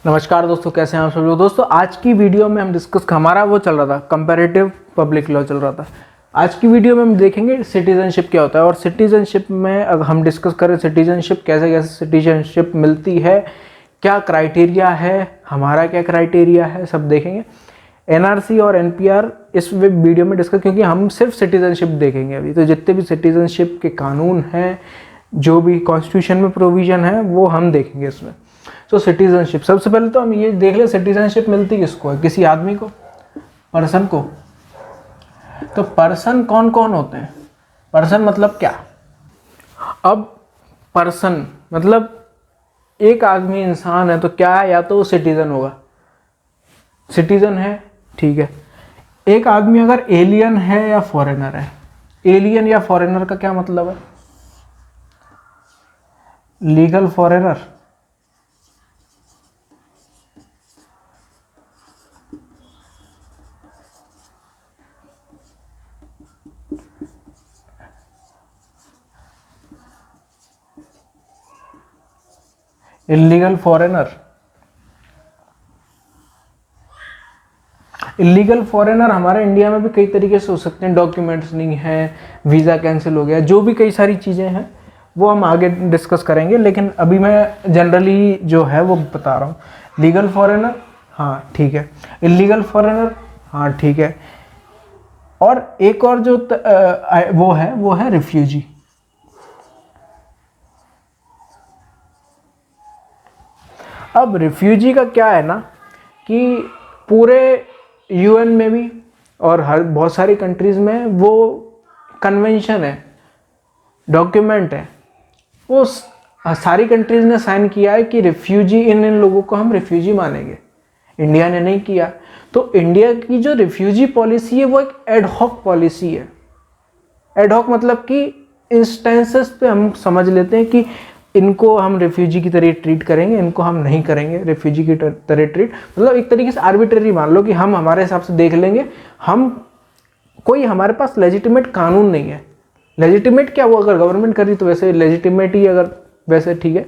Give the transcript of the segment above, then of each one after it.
नमस्कार दोस्तों, कैसे हैं आप सब लोग। दोस्तों आज की वीडियो में हम हमारा वो चल रहा था, कंपैरेटिव पब्लिक लॉ चल रहा था। आज की वीडियो में हम देखेंगे सिटीजनशिप क्या होता है, और सिटीजनशिप में अगर हम डिस्कस करें सिटीजनशिप कैसे कैसे सिटीजनशिप मिलती है, क्या क्राइटेरिया है, हमारा क्या क्राइटेरिया है, सब देखेंगे। एनआरसी और एनपीआर इस वीडियो में डिस्कस, क्योंकि हम सिर्फ सिटीजनशिप देखेंगे अभी। तो जितने भी सिटीजनशिप के कानून हैं, जो भी कॉन्स्टिट्यूशन में प्रोविजन है, वो हम देखेंगे इसमें। तो सिटीजनशिप, सबसे पहले तो हम ये देख ले सिटीजनशिप मिलती किसको है, किसी आदमी को, पर्सन को। तो पर्सन कौन कौन होते हैं, पर्सन मतलब क्या। अब पर्सन मतलब एक आदमी, इंसान है, तो क्या है, या तो वो सिटीजन होगा, सिटीजन है, ठीक है। एक आदमी अगर एलियन है या फॉरेनर है, एलियन या फॉरेनर का क्या मतलब है, legal foreigner, illegal foreigner. Illegal foreigner हमारे इंडिया में भी कई तरीके से हो सकते हैं, डॉक्यूमेंट्स नहीं है, वीज़ा कैंसिल हो गया, जो भी कई सारी चीज़ें हैं वो हम आगे डिस्कस करेंगे। लेकिन अभी मैं जनरली जो है वो बता रहा हूँ। लीगल फॉरेनर, हाँ ठीक है। इलीगल फॉरेनर, हाँ ठीक है। और एक और जो वो है रिफ्यूजी। अब रिफ्यूजी का क्या है ना, कि पूरे यूएन में भी और हर बहुत सारी कंट्रीज़ में वो कन्वेंशन है, डॉक्यूमेंट है, वो सारी कंट्रीज़ ने साइन किया है कि रिफ्यूजी, इन लोगों को हम रिफ्यूजी मानेंगे। इंडिया ने नहीं किया। तो इंडिया की जो रिफ्यूजी पॉलिसी है वो एक एडहॉक पॉलिसी है। एडहॉक मतलब कि इंस्टेंसेस पे हम समझ लेते हैं कि इनको हम रिफ्यूजी की तरह ट्रीट करेंगे, इनको हम नहीं करेंगे रिफ्यूजी की तरह ट्रीट। मतलब एक तरीके से आर्बिट्रेरी मान लो कि हम हमारे हिसाब से देख लेंगे। हम कोई, हमारे पास लेजिटिमेट कानून नहीं है। लेजिटिमेट क्या, वो अगर गवर्नमेंट करी तो वैसे लेजिटिमेट ही, अगर वैसे ठीक है।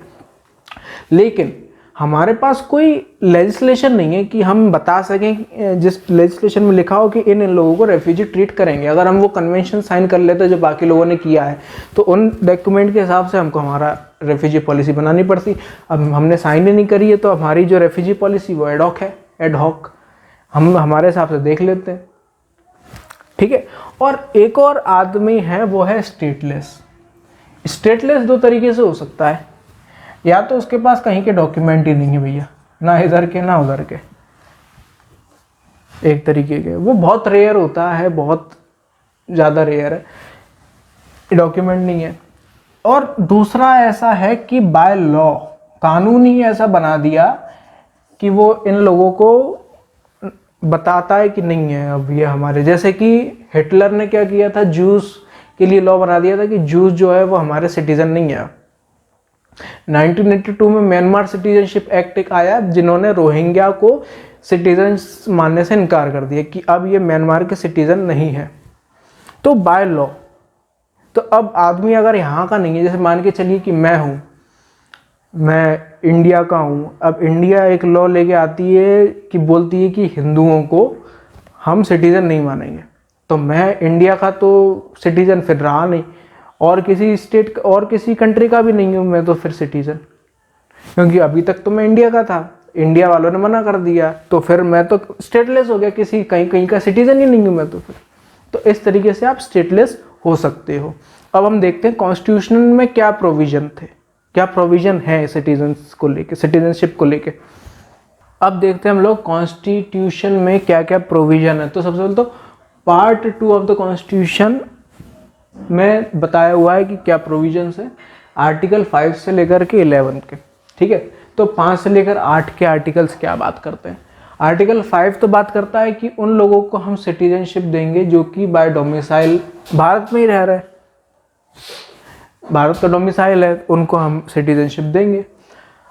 लेकिन हमारे पास कोई लेजिस्लेशन नहीं है कि हम बता सकें, जिस लेजिस्लेशन में लिखा हो कि इन लोगों को रेफ्यूजी ट्रीट करेंगे। अगर हम वो कन्वेंशन साइन कर लेते जो बाकी लोगों ने किया है, तो उन डॉक्यूमेंट के हिसाब से हमको हमारा रेफ्यूजी पॉलिसी बनानी पड़ती। अब हमने साइन ही नहीं करी है, तो हमारी जो रेफ्यूजी पॉलिसी वो एडहॉक है। एडहॉक हम हमारे हिसाब से देख लेते हैं, ठीक है। और एक और आदमी है, वो है स्टेटलेस। स्टेटलेस दो तरीके से हो सकता है, या तो उसके पास कहीं के डॉक्यूमेंट ही नहीं है भैया, ना इधर के ना उधर के, एक तरीके के। वो बहुत रेयर होता है, बहुत ज़्यादा रेयर है, डॉक्यूमेंट नहीं है। और दूसरा ऐसा है कि बाय लॉ, कानून ही ऐसा बना दिया कि वो इन लोगों को बताता है कि नहीं है अब ये हमारे, जैसे कि हिटलर ने क्या किया था, जूस के लिए लॉ बना दिया था कि जूस जो है वो हमारे सिटीजन नहीं है। 1982 में म्यांमार सिटीजनशिप एक्ट एक आया, जिन्होंने रोहिंग्या को सिटीजन मानने से इनकार कर दिया कि अब ये म्यांमार के सिटीजन नहीं है। तो बाय लॉ, तो अब आदमी अगर यहाँ का नहीं है, जैसे मान के चलिए कि मैं हूँ, मैं इंडिया का हूँ। अब इंडिया एक लॉ लेके आती है कि बोलती है कि हिंदुओं को हम सिटीजन नहीं मानेंगे, तो मैं इंडिया का तो सिटीजन फिर रहा नहीं, और किसी स्टेट और किसी कंट्री का भी नहीं हूँ मैं तो फिर सिटीजन, क्योंकि अभी तक तो मैं इंडिया का था, इंडिया वालों ने मना कर दिया, तो फिर मैं तो स्टेटलेस हो गया, किसी कहीं का सिटीजन ही नहीं हूँ मैं तो फिर। तो इस तरीके से आप स्टेटलेस हो सकते हो। अब हम देखते हैं कॉन्स्टिट्यूशन में क्या प्रोविजन थे, क्या प्रोविजन है सिटीजन्स को लेके, सिटीजनशिप को लेके। अब देखते हैं हम लोग कॉन्स्टिट्यूशन में क्या क्या प्रोविजन है। तो सबसे पहले तो पार्ट 2 ऑफ द कॉन्स्टिट्यूशन में बताया हुआ है कि क्या प्रोविजंस है, आर्टिकल 5 से लेकर के 11 के, ठीक है। तो 5 से लेकर 8 के आर्टिकल्स क्या बात करते हैं। आर्टिकल 5 तो बात करता है कि उन लोगों को हम सिटीजनशिप देंगे जो कि बाय डोमिसाइल भारत में ही रह रहे हैं, भारत का डोमिसाइल है, उनको हम सिटीजनशिप देंगे।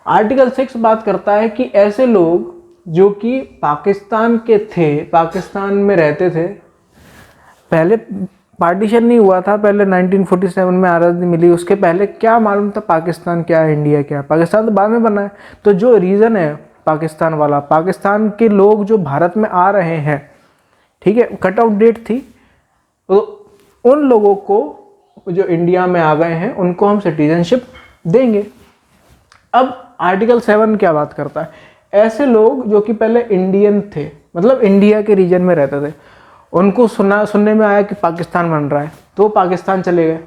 आर्टिकल 6 बात करता है कि ऐसे लोग जो कि पाकिस्तान के थे, पाकिस्तान में रहते थे, पहले पार्टीशन नहीं हुआ था, पहले 1947 में आज़ादी मिली, उसके पहले क्या मालूम था पाकिस्तान क्या है, इंडिया क्या है। पाकिस्तान तो बाद में बना है। तो जो रीज़न है पाकिस्तान वाला, पाकिस्तान के लोग जो भारत में आ रहे हैं, ठीक है, कट आउट डेट थी, तो उन लोगों को जो इंडिया में आ गए हैं उनको हम सिटीजनशिप देंगे। अब आर्टिकल 7 क्या बात करता है, ऐसे लोग जो कि पहले इंडियन थे, मतलब इंडिया के रीजन में रहते थे, उनको सुनने में आया कि पाकिस्तान बन रहा है तो पाकिस्तान चले गए,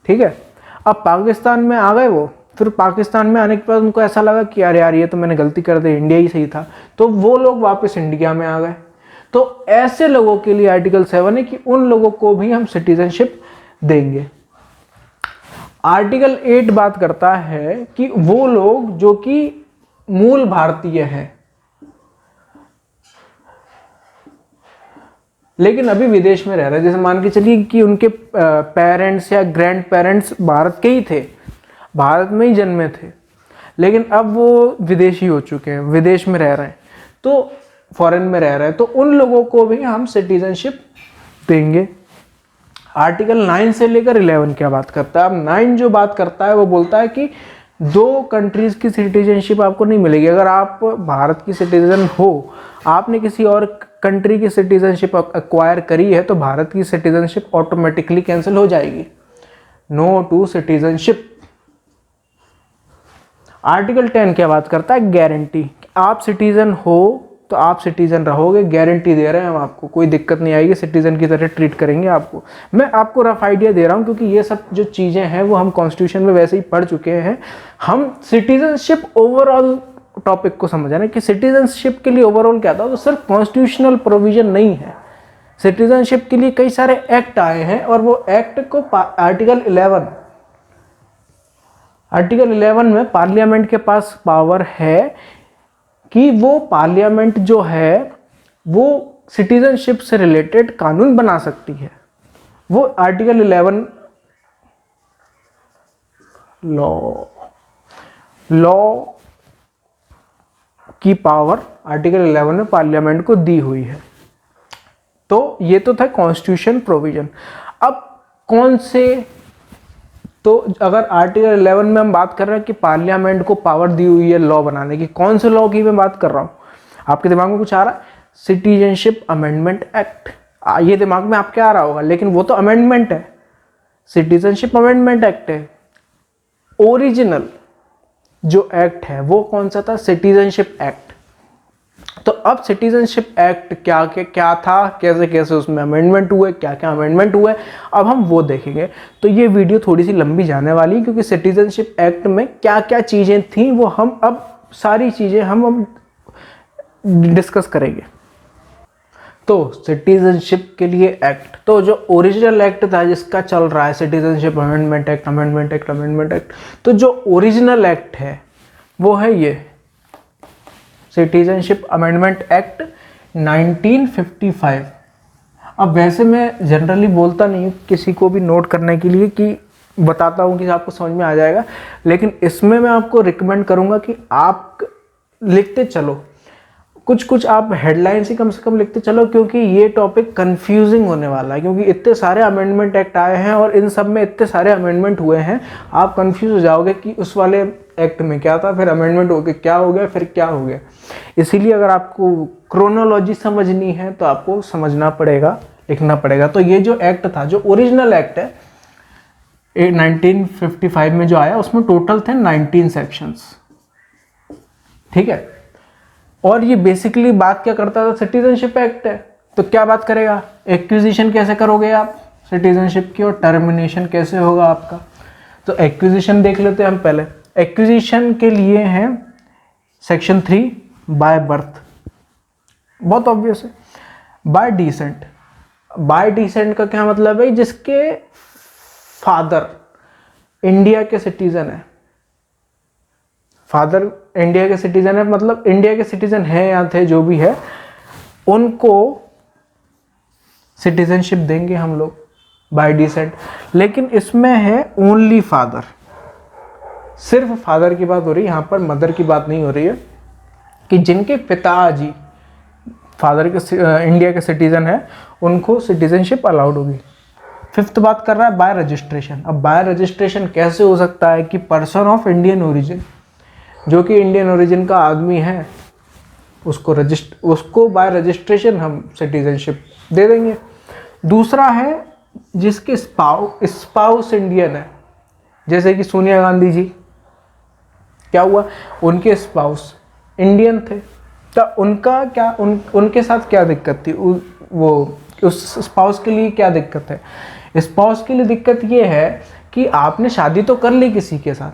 ठीक है। अब पाकिस्तान में आ गए वो, फिर पाकिस्तान में आने के बाद उनको ऐसा लगा कि यार ये तो मैंने गलती कर दी, इंडिया ही सही था, तो वो लोग वापस इंडिया में आ गए। तो ऐसे लोगों के लिए आर्टिकल 7 है कि उन लोगों को भी हम सिटीजनशिप देंगे। आर्टिकल 8 बात करता है कि वो लोग जो कि मूल भारतीय हैं लेकिन अभी विदेश में रह रहे हैं, जैसे मान के चलिए कि उनके पेरेंट्स या ग्रैंड पेरेंट्स भारत के ही थे, भारत में ही जन्मे थे, लेकिन अब वो विदेशी हो चुके हैं, विदेश में रह रहे हैं, तो फॉरेन में रह रहे हैं, तो उन लोगों को भी हम सिटीजनशिप देंगे। आर्टिकल 9 से लेकर 11 क्या बात करता है। अब 9 जो बात करता है वो बोलता है कि 2 कंट्रीज की सिटीजनशिप आपको नहीं मिलेगी। अगर आप भारत की सिटीजन हो, आपने किसी और कंट्री की सिटीजनशिप एक्वायर करी है, तो भारत की सिटीजनशिप ऑटोमेटिकली कैंसिल हो जाएगी। No to citizenship. आर्टिकल 10 क्या बात करता है, गारंटी। आप सिटीजन हो तो आप सिटीजन रहोगे, गारंटी दे रहे हैं हम आपको, कोई दिक्कत नहीं आएगी, सिटीजन की तरह ट्रीट करेंगे आपको। मैं आपको रफ आइडिया दे रहा हूँ क्योंकि ये सब जो चीज़ें हैं वो हम कॉन्स्टिट्यूशन में वैसे ही पढ़ चुके हैं। हम सिटीजनशिप ओवरऑल टॉपिक को समझ रहे हैं कि सिटीजनशिप के लिए ओवरऑल क्या था, तो सिर्फ कॉन्स्टिट्यूशनल प्रोविजन नहीं है। सिटीजनशिप के लिए कई सारे एक्ट आए हैं और वो एक्ट को आर्टिकल 11 में पार्लियामेंट के पास पावर है कि वो पार्लियामेंट जो है वो सिटीजनशिप से रिलेटेड कानून बना सकती है। वो आर्टिकल 11 लॉ की पावर आर्टिकल 11 में पार्लियामेंट को दी हुई है। तो ये तो था कॉन्स्टिट्यूशन प्रोविजन। अब कौन से, तो अगर आर्टिकल 11 में हम बात कर रहे हैं कि पार्लियामेंट को पावर दी हुई है लॉ बनाने की, कौन से लॉ की मैं बात कर रहा हूं, आपके दिमाग में कुछ आ रहा है? सिटीजनशिप अमेंडमेंट एक्ट, ये दिमाग में आपके आ रहा होगा, लेकिन वो तो अमेंडमेंट है, सिटीजनशिप अमेंडमेंट एक्ट है। ओरिजिनल जो एक्ट है वो कौन सा था, सिटीजनशिप एक्ट। तो अब सिटीजनशिप एक्ट क्या था, कैसे कैसे उसमें अमेंडमेंट हुए, क्या क्या अमेंडमेंट हुए, अब हम वो देखेंगे। तो ये वीडियो थोड़ी सी लंबी जाने वाली है क्योंकि सिटीजनशिप एक्ट में क्या क्या चीज़ें थी वो हम अब सारी चीज़ें हम डिस्कस करेंगे। तो सिटीजनशिप के लिए एक्ट, तो जो ओरिजिनल एक्ट था जिसका चल रहा है सिटीजनशिप अमेंडमेंट एक्ट, तो जो ओरिजिनल एक्ट है वो है ये सिटीजनशिप अमेंडमेंट एक्ट 1955। अब वैसे मैं जनरली बोलता नहीं हूँ किसी को भी नोट करने के लिए कि बताता हूँ कि आपको समझ में आ जाएगा, लेकिन इसमें मैं आपको रिकमेंड करूँगा कि आप लिखते चलो, कुछ आप हेडलाइंस ही कम से कम लिखते चलो, क्योंकि ये टॉपिक कंफ्यूजिंग होने वाला है, क्योंकि इतने सारे अमेंडमेंट एक्ट आए हैं और इन सब में इतने सारे अमेंडमेंट हुए हैं, आप कंफ्यूज हो जाओगे कि उस वाले एक्ट में क्या था, फिर अमेंडमेंट हो गया क्या हो गया, फिर क्या हो गया। इसीलिए अगर आपको क्रोनोलॉजी समझनी है तो आपको समझना पड़ेगा, लिखना पड़ेगा। तो ये जो एक्ट था, जो ओरिजिनल एक्ट है 1955 में जो आया, उसमें टोटल थे 19 सेक्शंस, ठीक है। और ये बेसिकली बात क्या करता था, सिटीजनशिप एक्ट है, तो क्या बात करेगा, एक्विजिशन कैसे करोगे आप सिटीजनशिप की, और टर्मिनेशन कैसे होगा आपका। तो एक्विजिशन देख लेते हैं हम पहले। एक्विजिशन के लिए हैं सेक्शन 3 बाय बर्थ, बहुत ऑब्वियस है। बाय डिसेंट, बाय डिसेंट का क्या मतलब है, जिसके फादर इंडिया के सिटीजन है, फादर इंडिया के सिटीजन है, मतलब इंडिया के सिटीजन है या थे जो भी है, उनको सिटीजनशिप देंगे हम लोग बाय डिसेंट। लेकिन इसमें है ओनली फादर, सिर्फ फादर की बात हो रही है, यहाँ पर मदर की बात नहीं हो रही है, कि जिनके पिताजी फादर के इंडिया के सिटीजन है उनको सिटीजनशिप अलाउड होगी। 5th बात कर रहा है बाय रजिस्ट्रेशन। अब बाय रजिस्ट्रेशन कैसे हो सकता है कि पर्सन ऑफ इंडियन ओरिजिन, जो कि इंडियन ओरिजिन का आदमी है उसको बाय रजिस्ट्रेशन हम सिटीजनशिप दे देंगे। दूसरा है जिसके स्पाउस इंडियन है, जैसे कि सोनिया गांधी जी, क्या हुआ, उनके स्पाउस इंडियन थे, तो उनका क्या उनके साथ क्या दिक्कत थी, वो उस स्पाउस के लिए क्या दिक्कत है? स्पाउस के लिए दिक्कत ये है कि आपने शादी तो कर ली किसी के साथ,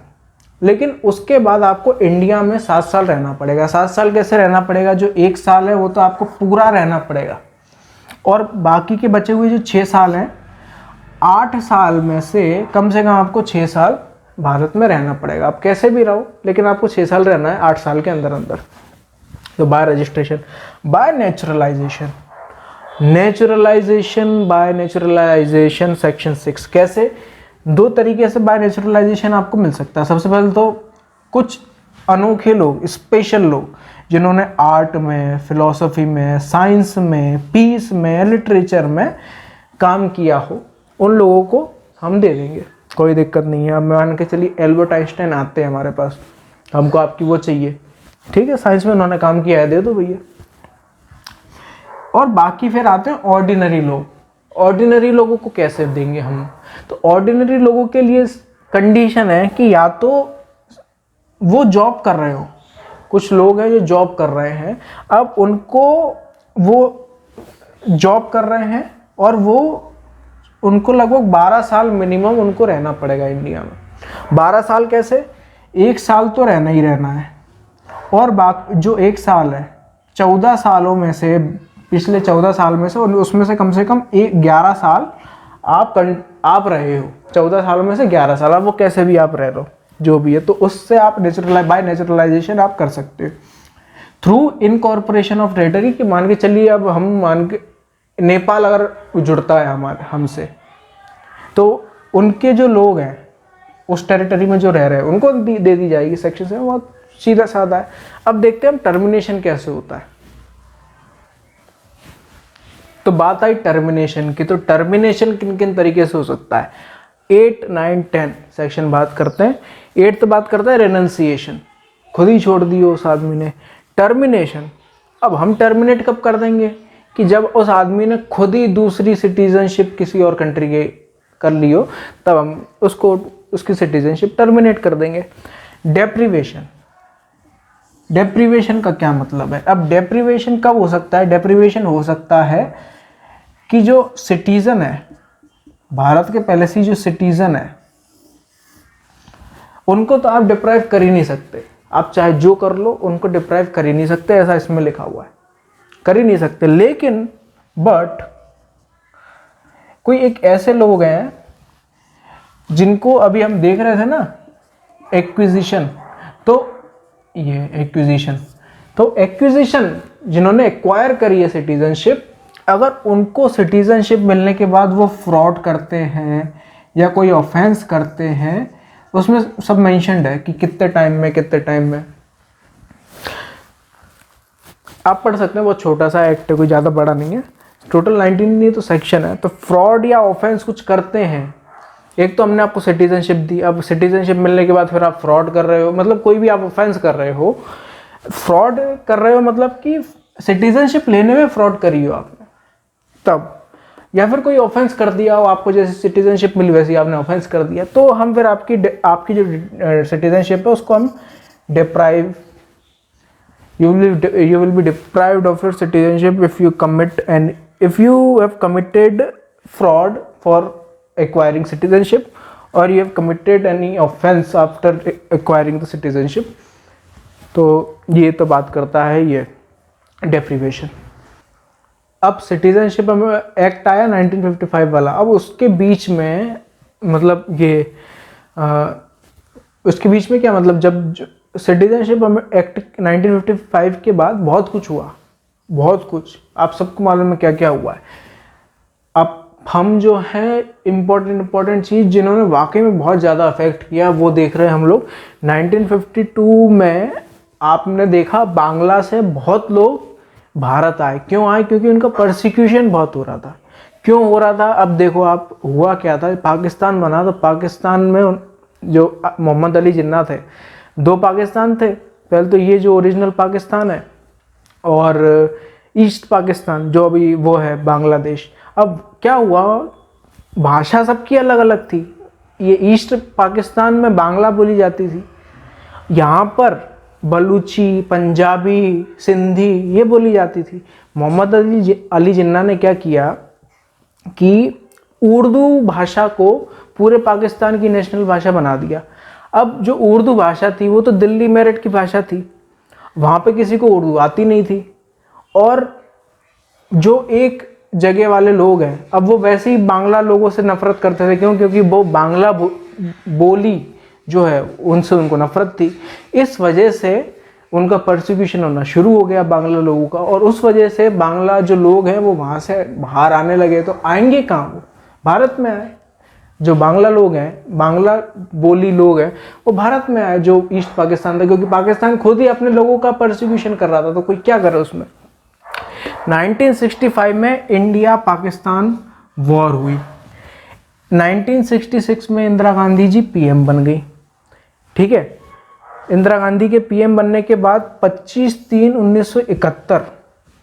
लेकिन उसके बाद आपको इंडिया में 7 साल रहना पड़ेगा। 7 साल कैसे रहना पड़ेगा? जो 1 साल है वो तो आपको पूरा रहना पड़ेगा, और बाकी के बचे हुए जो 6 साल हैं, 8 साल में से कम आपको 6 साल भारत में रहना पड़ेगा। आप कैसे भी रहो, लेकिन आपको 6 साल रहना है 8 साल के अंदर अंदर। तो bye registration, bye naturalisation section 6। कैसे? 2 तरीके से बाय नेचुरलाइजेशन आपको मिल सकता है। सबसे पहले तो कुछ अनोखे लोग, स्पेशल लोग, जिन्होंने आर्ट में, फिलॉसफी में, साइंस में, पीस में, लिटरेचर में काम किया हो, उन लोगों को हम दे देंगे, कोई दिक्कत नहीं है। अब मान के चलिए एल्बर्ट आइंस्टाइन आते हैं हमारे पास, हमको आपकी वो चाहिए, ठीक है, साइंस में उन्होंने काम किया है, दे दो भैया। और बाकी फिर आते हैं ऑर्डिनरी लोग। ऑर्डिनरी लोगों को कैसे देंगे हम? तो ऑर्डिनरी लोगों के लिए कंडीशन है कि या तो वो जॉब कर रहे हो, कुछ लोग हैं जो जॉब कर रहे हैं, अब उनको वो जॉब कर रहे हैं और उनको लगभग 12 साल मिनिमम उनको रहना पड़ेगा इंडिया में। 12 साल कैसे? 1 साल तो रहना ही रहना है, और बाकी जो 1 साल है, 14 सालों में से, पिछले 14 साल में से, उसमें से कम 11 साल आप रहे हो। 14 सालों में से 11 साल, आप वो कैसे भी आप रह रहे हो, जो भी है, तो उससे आप बाय नेचुरलाइजेशन आप कर सकते हो थ्रू इनकॉर्पोरेशन ऑफ टेरिटरी। कि मान के चलिए, अब हम मान के नेपाल अगर जुड़ता है हमसे, तो उनके जो लोग हैं उस टेरिटरी में जो रह रहे हैं उनको दे दी जाएगी सेक्शन से। बहुत सीधा साधा है। अब देखते हैं हम टर्मिनेशन कैसे होता है। तो बात आई टर्मिनेशन की, तो टर्मिनेशन किन किन तरीके से हो सकता है? 8, 9, 10 सेक्शन बात करते हैं। 8 तो बात करता है रेनंसिएशन, खुद ही छोड़ दियो उस आदमी ने। टर्मिनेशन, अब हम टर्मिनेट कब कर देंगे? कि जब उस आदमी ने खुद ही दूसरी सिटीजनशिप किसी और कंट्री के कर ली हो, तब हम उसकी सिटीजनशिप टर्मिनेट कर देंगे। डेप्रीवेशन का क्या मतलब है? अब डेप्रीवेशन कब हो सकता है? डेप्रीवेशन हो सकता है कि जो सिटीजन है, भारत के पहले से जो सिटीजन है, उनको तो आप डिप्राइव कर ही नहीं सकते। आप चाहे जो कर लो, उनको डिप्राइव कर ही नहीं सकते, ऐसा इसमें लिखा हुआ है, कर ही नहीं सकते। लेकिन बट कोई एक ऐसे लोग हैं जिनको अभी हम देख रहे थे ना, एक्विजिशन, तो ये एक्विजिशन जिन्होंने एक्वायर करी है सिटीजनशिप, अगर उनको सिटीजनशिप मिलने के बाद वो फ्रॉड करते हैं या कोई ऑफेंस करते हैं, उसमें सब मेंशन्ड है कि कितने टाइम में आप पढ़ सकते हैं। बहुत छोटा सा एक्ट है, कोई ज़्यादा बड़ा नहीं है, टोटल 19 नहीं तो सेक्शन है। तो फ्रॉड या ऑफेंस कुछ करते हैं, एक तो हमने आपको सिटीजनशिप दी, अब सिटीजनशिप मिलने के बाद फिर आप फ्रॉड कर रहे हो, मतलब कोई भी आप ऑफेंस कर रहे हो, फ्रॉड कर रहे हो, मतलब कि सिटीजनशिप लेने में फ्रॉड करी हो आपने तब, या फिर कोई ऑफेंस कर दिया हो आपको, जैसे सिटीजनशिप मिली वैसे आपने ऑफेंस कर दिया, तो हम फिर आपकी जो सिटीजनशिप है उसको हम deprive, you will be deprived of your citizenship if you have committed fraud for acquiring citizenship, or you have committed any offense after acquiring the citizenship। तो ये तो बात करता है ये deprivation। अब सिटीजनशिप एक्ट आया 1955 वाला, अब उसके बीच में मतलब ये उसके बीच में क्या मतलब, जब सिटीजनशिप एक्ट 1955 के बाद बहुत कुछ हुआ, बहुत कुछ, आप सबको मालूम है क्या क्या हुआ है। अब हम जो है इम्पोर्टेंट चीज़ जिन्होंने वाकई में बहुत ज़्यादा अफेक्ट किया वो देख रहे हैं हम लोग। 1952 में आपने देखा बांग्ला से बहुत लोग भारत आए। क्यों आए? क्योंकि उनका परसिक्यूशन बहुत हो रहा था। क्यों हो रहा था? अब देखो आप, हुआ क्या था, पाकिस्तान बना तो पाकिस्तान में जो मोहम्मद अली जिन्ना थे दो पाकिस्तान थे, पहले तो ये जो ओरिजिनल पाकिस्तान है और ईस्ट पाकिस्तान जो अभी वो है बांग्लादेश। अब क्या हुआ, भाषा सबकी अलग अलग थी। ये ईस्ट पाकिस्तान में बांग्ला बोली जाती थी, यहाँ पर बलूची, पंजाबी, सिंधी ये बोली जाती थी। मोहम्मद अली जिन्ना ने क्या किया कि उर्दू भाषा को पूरे पाकिस्तान की नेशनल भाषा बना दिया। अब जो उर्दू भाषा थी वो तो दिल्ली मेरठ की भाषा थी, वहाँ पे किसी को उर्दू आती नहीं थी, और जो एक जगह वाले लोग हैं अब वो वैसे ही बांग्ला लोगों से नफरत करते थे। क्यों? क्योंकि वो बांग्ला बोली जो है उनसे उनको नफरत थी। इस वजह से उनका परसिक्यूशन होना शुरू हो गया बांग्ला लोगों का, और उस वजह से बांग्ला जो लोग हैं वो वहाँ से बाहर आने लगे। तो आएंगे कहाँ? वो भारत में आए। जो बांग्ला लोग हैं, बांग्ला बोली लोग हैं, वो भारत में आए जो ईस्ट पाकिस्तान था, क्योंकि पाकिस्तान खुद ही अपने लोगों का परसिक्यूशन कर रहा था, तो कोई क्या करे उसमें। 1965 में इंडिया पाकिस्तान वॉर हुई। 1966 में इंदिरा गांधी जी पीएम बन गई। ठीक है, इंदिरा गांधी के पीएम बनने के बाद 25/3/1971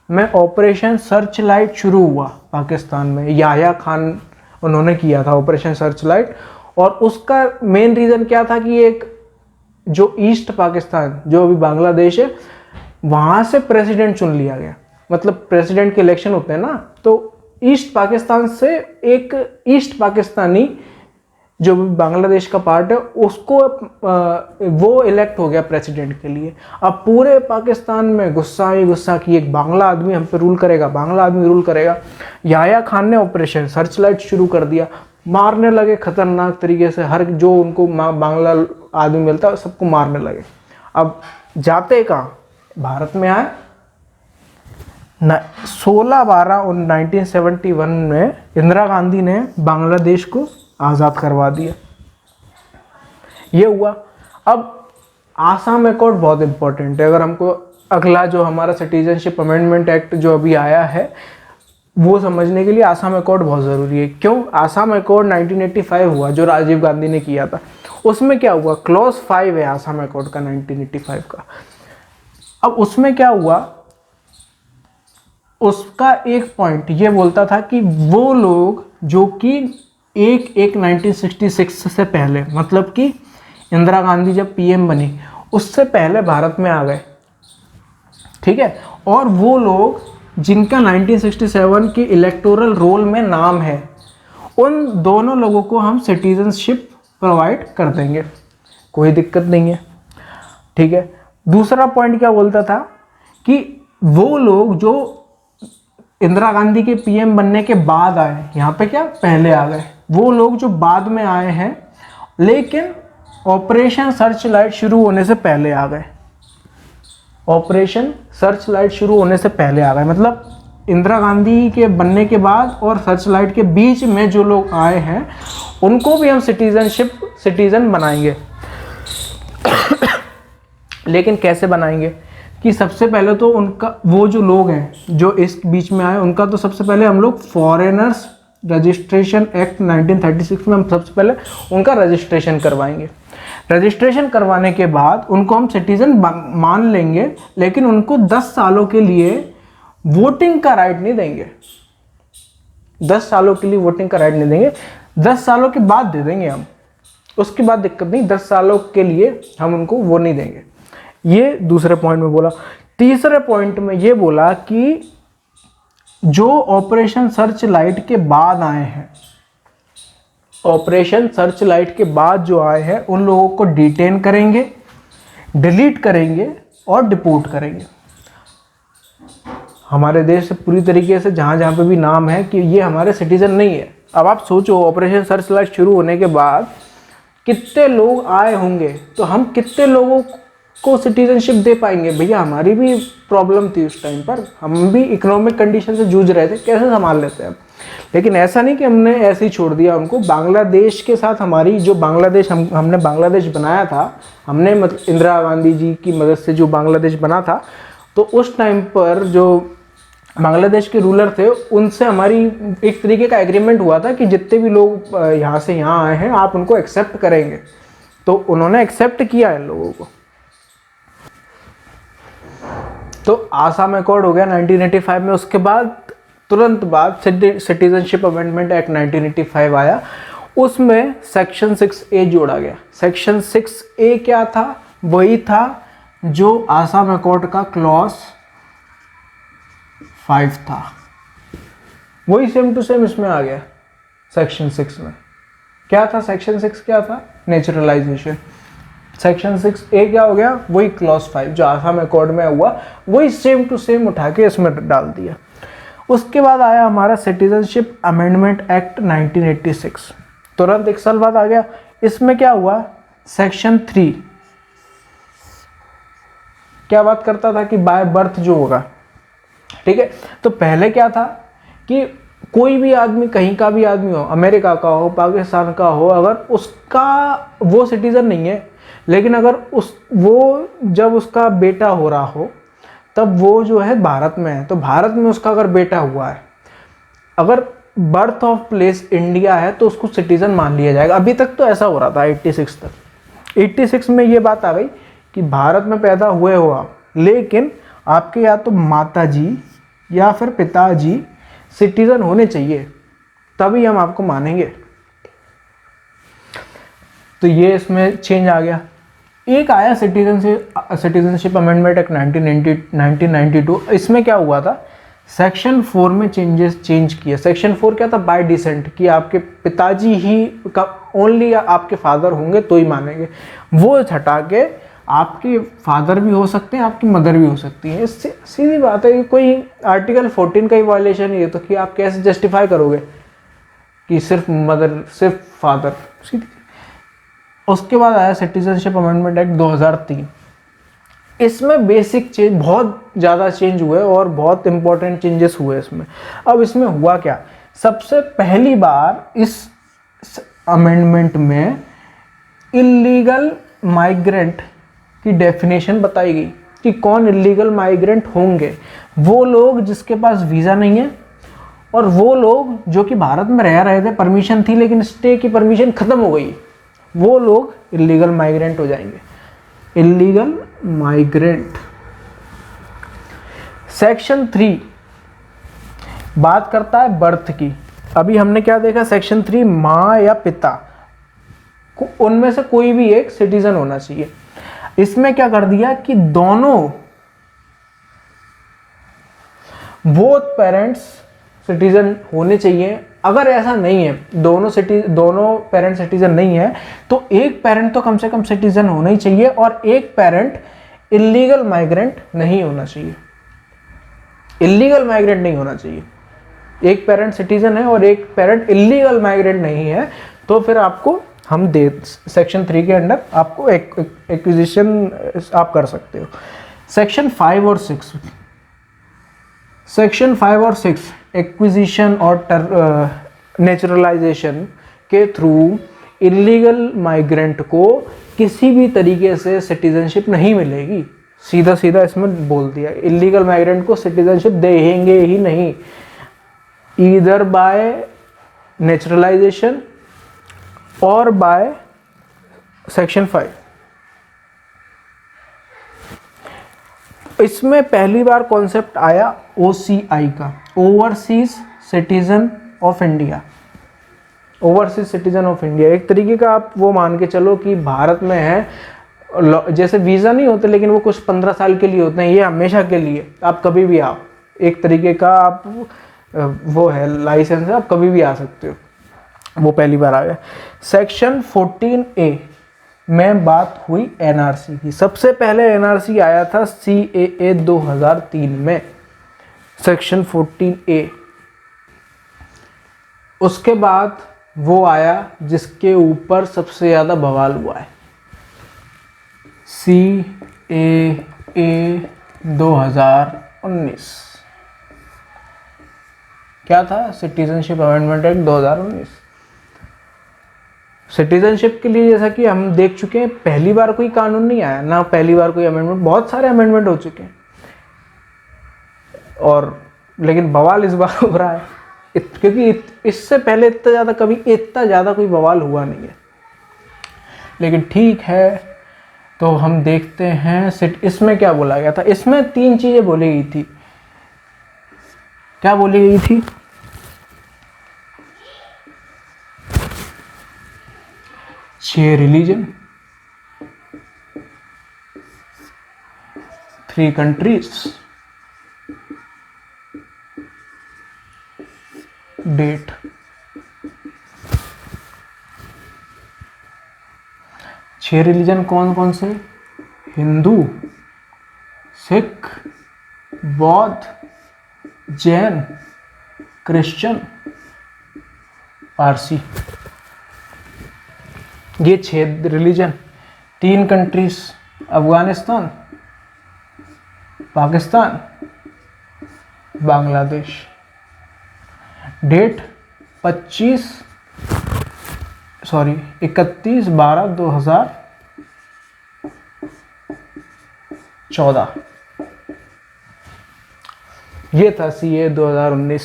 में ऑपरेशन सर्च लाइट शुरू हुआ पाकिस्तान में। याह्या खान उन्होंने किया था ऑपरेशन सर्च लाइट, और उसका मेन रीज़न क्या था कि एक जो ईस्ट पाकिस्तान जो अभी बांग्लादेश है वहाँ से प्रेसिडेंट चुन लिया गया। मतलब प्रेसिडेंट के इलेक्शन होते हैं ना, तो ईस्ट पाकिस्तान से एक ईस्ट पाकिस्तानी जो बांग्लादेश का पार्ट है उसको वो इलेक्ट हो गया प्रेसिडेंट के लिए। अब पूरे पाकिस्तान में गुस्सा ही गुस्सा कि एक बांग्ला आदमी हम पे रूल करेगा, बांग्ला आदमी रूल करेगा। याह्या खान ने ऑपरेशन सर्च लाइट शुरू कर दिया, मारने लगे खतरनाक तरीके से, हर जो उनको बांग्ला आदमी मिलता सबको मारने लगे। अब जाते कहाँ? भारत में आए। 16/12/1971 में इंदिरा गांधी ने बांग्लादेश को आज़ाद करवा दिया। ये हुआ। अब आसाम अकॉर्ड बहुत इंपॉर्टेंट है। अगर हमको अगला जो हमारा सिटीजनशिप अमेंडमेंट एक्ट जो अभी आया है वो समझने के लिए आसाम अकॉर्ड बहुत ज़रूरी है। क्यों? आसाम अकॉर्ड 1985 हुआ जो राजीव गांधी ने किया था। उसमें क्या हुआ, क्लॉज 5 है आसाम अकॉर्ड का 1985 का। अब उसमें क्या हुआ, उसका एक पॉइंट ये बोलता था कि वो लोग जो कि एक 1966 से पहले, मतलब कि इंदिरा गांधी जब पीएम बनी उससे पहले भारत में आ गए, ठीक है, और वो लोग जिनका 1967 के इलेक्टोरल रोल में नाम है, उन दोनों लोगों को हम सिटीजनशिप प्रोवाइड कर देंगे, कोई दिक्कत नहीं है। ठीक है। दूसरा पॉइंट क्या बोलता था कि वो लोग जो इंदिरा गांधी के पीएम बनने के बाद आए, यहाँ पे क्या पहले आ गए, वो लोग जो बाद में आए हैं लेकिन ऑपरेशन सर्च लाइट शुरू होने से पहले आ गए, ऑपरेशन सर्च लाइट शुरू होने से पहले आ गए, मतलब इंदिरा गांधी के बनने के बाद और सर्च लाइट के बीच में जो लोग आए हैं उनको भी हम सिटीजन बनाएंगे। लेकिन कैसे बनाएंगे कि सबसे पहले तो उनका वो जो लोग हैं जो इस बीच में आए उनका तो सबसे पहले हम लोग फॉरेनर्स रजिस्ट्रेशन एक्ट 1936 में हम सबसे पहले उनका रजिस्ट्रेशन करवाएंगे। रजिस्ट्रेशन करवाने के बाद उनको हम सिटीजन मान लेंगे, लेकिन उनको 10 सालों के लिए वोटिंग का राइट नहीं देंगे। 10 सालों के लिए वोटिंग का राइट नहीं देंगे, 10 सालों के बाद दे देंगे हम, उसके बाद दिक्कत नहीं, 10 सालों के लिए हम उनको वो नहीं देंगे। ये दूसरे पॉइंट में बोला। तीसरे पॉइंट में ये बोला कि जो ऑपरेशन सर्च लाइट के बाद आए हैं, ऑपरेशन सर्च लाइट के बाद जो आए हैं उन लोगों को डिटेन करेंगे, डिलीट करेंगे और डिपोर्ट करेंगे हमारे देश से पूरी तरीके से, जहाँ जहाँ पे भी नाम है कि ये हमारे सिटीजन नहीं है। अब आप सोचो ऑपरेशन सर्च लाइट शुरू होने के बाद कितने लोग आए होंगे, तो हम कितने लोगों को सिटीजनशिप दे पाएंगे। भैया हमारी भी प्रॉब्लम थी उस टाइम पर, हम भी इकोनॉमिक कंडीशन से जूझ रहे थे, कैसे संभाल लेते हैं। लेकिन ऐसा नहीं कि हमने ऐसे ही छोड़ दिया उनको। बांग्लादेश के साथ हमारी जो बांग्लादेश हमने बांग्लादेश बनाया था, हमने मतलब इंदिरा गांधी जी की मदद से जो बांग्लादेश बना था, तो उस टाइम पर जो बांग्लादेश के रूलर थे उनसे हमारी एक तरीके का एग्रीमेंट हुआ था कि जितने भी लोग यहाँ से यहाँ आए हैं आप उनको एक्सेप्ट करेंगे। तो उन्होंने एक्सेप्ट किया इन लोगों को, तो आसाम अकॉर्ड हो गया 1985 में। उसके बाद तुरंत बाद सिटीजनशिप अमेंडमेंट एक्ट 1985 आया, उसमें सेक्शन 6A जोड़ा गया। सेक्शन 6A क्या था? वही था जो आसाम अकॉर्ड का क्लॉज 5 था, वही सेम टू सेम इसमें आ गया सेक्शन 6 में। क्या था सेक्शन 6? क्या था? नेचुरलाइजेशन। सेक्शन 6A क्या हो गया? वही क्लॉज 5 जो आसाम अकॉर्ड में हुआ, वही सेम टू सेम उठा के इसमें डाल दिया। उसके बाद आया हमारा सिटीजनशिप अमेंडमेंट एक्ट 1986, तुरंत 1 साल बाद आ गया। इसमें क्या हुआ? सेक्शन 3 क्या बात करता था कि बाय बर्थ जो होगा, ठीक है। तो पहले क्या था कि कोई भी आदमी, कहीं का भी आदमी हो, अमेरिका का हो, पाकिस्तान का हो, अगर उसका वो सिटीजन नहीं है, लेकिन अगर वो जब उसका बेटा हो रहा हो तब वो जो है भारत में है, तो भारत में उसका अगर बेटा हुआ है, अगर बर्थ ऑफ प्लेस इंडिया है तो उसको सिटीजन मान लिया जाएगा। अभी तक तो ऐसा हो रहा था 86 तक। 86 में ये बात आ गई कि भारत में पैदा हुए हो आप, लेकिन आपके या तो माता जी या फिर पिताजी सिटीजन होने चाहिए, तभी हम आपको मानेंगे। तो ये इसमें चेंज आ गया। एक आया सिटीजनशिप अमेंडमेंट एक्ट 1992। इसमें क्या हुआ था? सेक्शन 4 में चेंज किया। सेक्शन 4 क्या था? बाय डिसेंट, कि आपके पिताजी ही का ओनली आपके फादर होंगे तो ही मानेंगे। वो हटा के आपके फादर भी हो सकते हैं, आपकी मदर भी हो सकती है। इससे सीधी बात है कि कोई आर्टिकल 14 का ही वायलेशन ही है, तो कि आप कैसे जस्टिफाई करोगे कि सिर्फ मदर, सिर्फ फादर? सीधी। उसके बाद आया सिटीजनशिप अमेंडमेंट एक्ट 2003। इसमें बेसिक चेंज, बहुत ज़्यादा चेंज हुए और बहुत इंपॉर्टेंट चेंजेस हुए इसमें। अब इसमें हुआ क्या? सबसे पहली बार इस अमेंडमेंट में इलीगल माइग्रेंट की डेफिनेशन बताई गई कि कौन इलीगल माइग्रेंट होंगे। वो लोग जिसके पास वीज़ा नहीं है, और वो लोग जो कि भारत में रह रहे थे, परमिशन थी लेकिन स्टे की परमिशन ख़त्म हो गई, वो लोग इलीगल माइग्रेंट हो जाएंगे। Illegal migrant. सेक्शन 3 बात करता है बर्थ की। अभी हमने क्या देखा? सेक्शन 3 माँ या पिता, उनमें से कोई भी एक सिटीजन होना चाहिए। इसमें क्या कर दिया कि दोनों बोथ पेरेंट्स सिटीजन होने चाहिए। अगर ऐसा नहीं है, दोनों पेरेंट सिटीजन नहीं है, तो एक पेरेंट तो कम से कम सिटीजन होना ही चाहिए और एक पेरेंट इलीगल माइग्रेंट नहीं होना चाहिए। इलीगल माइग्रेंट नहीं होना चाहिए। एक पेरेंट सिटीजन है और एक पेरेंट इलीगल माइग्रेंट नहीं है, तो फिर आपको हम सेक्शन 3 के अंडर आपको एक्विजिशन आप कर सकते हो। सेक्शन 5 और 6, सेक्शन 5 और 6 एक्विजिशन और नेचुरलाइजेशन के थ्रू इलीगल माइग्रेंट को किसी भी तरीके से सिटीजनशिप नहीं मिलेगी। सीधा सीधा इसमें बोल दिया, इलीगल माइग्रेंट को सिटीजनशिप देंगे ही नहीं, ईदर बाय नेचुरलाइजेशन और बाय सेक्शन 5। इसमें पहली बार कॉन्सेप्ट आया OCI का, overseas citizen of India. Overseas citizen of India एक तरीके का आप वो मान के चलो कि भारत में है, जैसे वीज़ा नहीं होते लेकिन वो कुछ 15 साल के लिए होते हैं, ये हमेशा के लिए, आप कभी भी आओ, एक तरीके का आप वो है लाइसेंस है, आप कभी भी आ सकते हो। वो पहली बार आ गया। सेक्शन 14A में बात हुई NRC की। सबसे पहले NRC आया था CAA 2003 में, सेक्शन 14A। उसके बाद वो आया जिसके ऊपर सबसे ज़्यादा बवाल हुआ है, CAA 2019। क्या था? Citizenship amendment act 2019। सिटीजनशिप के लिए जैसा कि हम देख चुके हैं, पहली बार कोई कानून नहीं आया ना, पहली बार कोई अमेंडमेंट, बहुत सारे अमेंडमेंट हो चुके हैं, और लेकिन बवाल इस बार हो रहा है क्योंकि इससे पहले इतना ज़्यादा कोई बवाल हुआ नहीं है। लेकिन ठीक है, तो हम देखते हैं इसमें क्या बोला गया था। इसमें 3 चीज़ें बोली गई थी। क्या बोली गई थी? छह रिलीजन, 3 कंट्रीज, डेट। छह रिलीजन कौन कौन से? हिंदू, सिख, बौद्ध, जैन, क्रिश्चियन, पारसी। ये 6 religion. 3 countries, Afghanistan, Pakistan, Bangladesh. Date 31/12/2014। ये था CA 2019।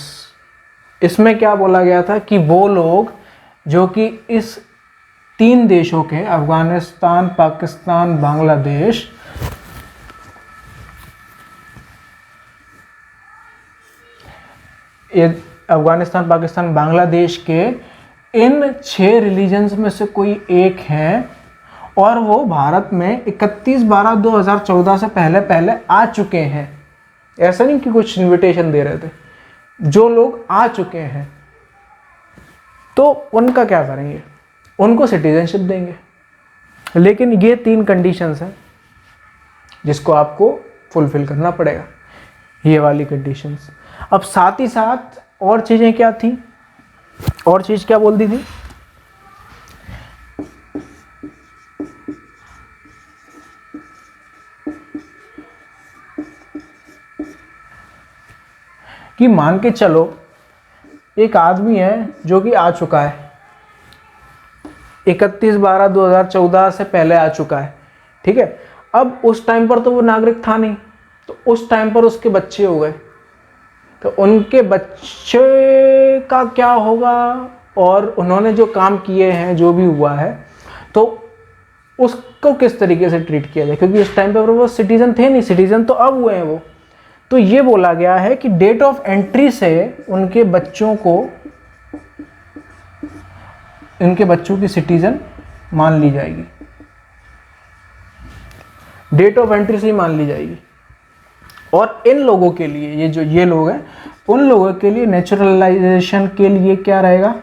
इसमें क्या बोला गया था कि वो लोग जो कि इस 3 देशों के, अफगानिस्तान, पाकिस्तान, बांग्लादेश, ये अफगानिस्तान, पाकिस्तान, बांग्लादेश के इन 6 रिलीजन्स में से कोई एक है और वो भारत में 31/12/2014 से पहले आ चुके हैं। ऐसा नहीं कि कुछ इनविटेशन दे रहे थे, जो लोग आ चुके हैं तो उनका क्या करेंगे? उनको सिटीजनशिप देंगे। लेकिन ये 3 कंडीशंस हैं जिसको आपको फुलफिल करना पड़ेगा, ये वाली कंडीशंस। अब साथ ही साथ और चीज़ें क्या थी? और चीज़ क्या बोल दी थी? कि मान के चलो एक आदमी है जो कि आ चुका है, 31/12/2014 से पहले आ चुका है, ठीक है। अब उस टाइम पर तो वो नागरिक था नहीं, तो उस टाइम पर उसके बच्चे हो गए, तो उनके बच्चे का क्या होगा? और उन्होंने जो काम किए हैं, जो भी हुआ है, तो उसको किस तरीके से ट्रीट किया जाए? क्योंकि इस टाइम पर वो सिटीजन थे नहीं, सिटीजन तो अब हुए हैं वो। तो ये बोला गया है कि डेट ऑफ एंट्री से उनके बच्चों को, इनके बच्चों की सिटीजन मान ली जाएगी, डेट ऑफ एंट्री से ही मान ली जाएगी। और इन लोगों के लिए, ये लोग हैं, उन लोगों के लिए नेचुरलाइजेशन के लिए क्या रहेगा?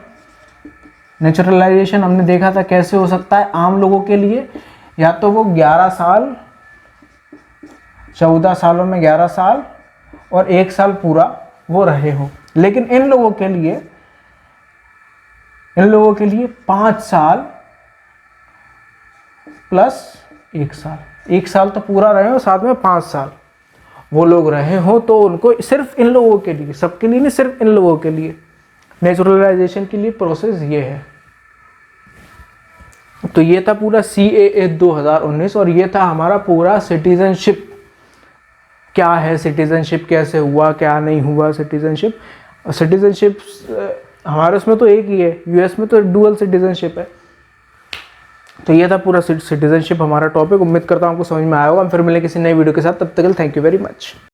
नेचुरलाइजेशन हमने देखा था कैसे हो सकता है आम लोगों के लिए, या तो वो 11 साल, 14 सालों में 11 साल और 1 साल पूरा वो रहे हो। लेकिन इन लोगों के लिए 5 साल प्लस 1 साल, 1 साल तो पूरा रहे हो, साथ में 5 साल वो लोग रहे हो, तो उनको सिर्फ इन लोगों के लिए, सबके लिए नहीं, सिर्फ इन लोगों के लिए नेचुरलाइजेशन के लिए प्रोसेस ये है। तो ये था पूरा CAA 2019 और ये था हमारा पूरा सिटीजनशिप। क्या है सिटीजनशिप, कैसे हुआ, क्या नहीं हुआ सिटीजनशिप। हमारे उसमें तो एक ही है, US में तो डुअल सिटीजनशिप है। तो ये था पूरा सिटीजनशिप हमारा टॉपिक। उम्मीद करता हूँ आपको समझ में आया होगा। हम फिर मिलेंगे किसी नई वीडियो के साथ, तब तक के लिए थैंक यू वेरी मच।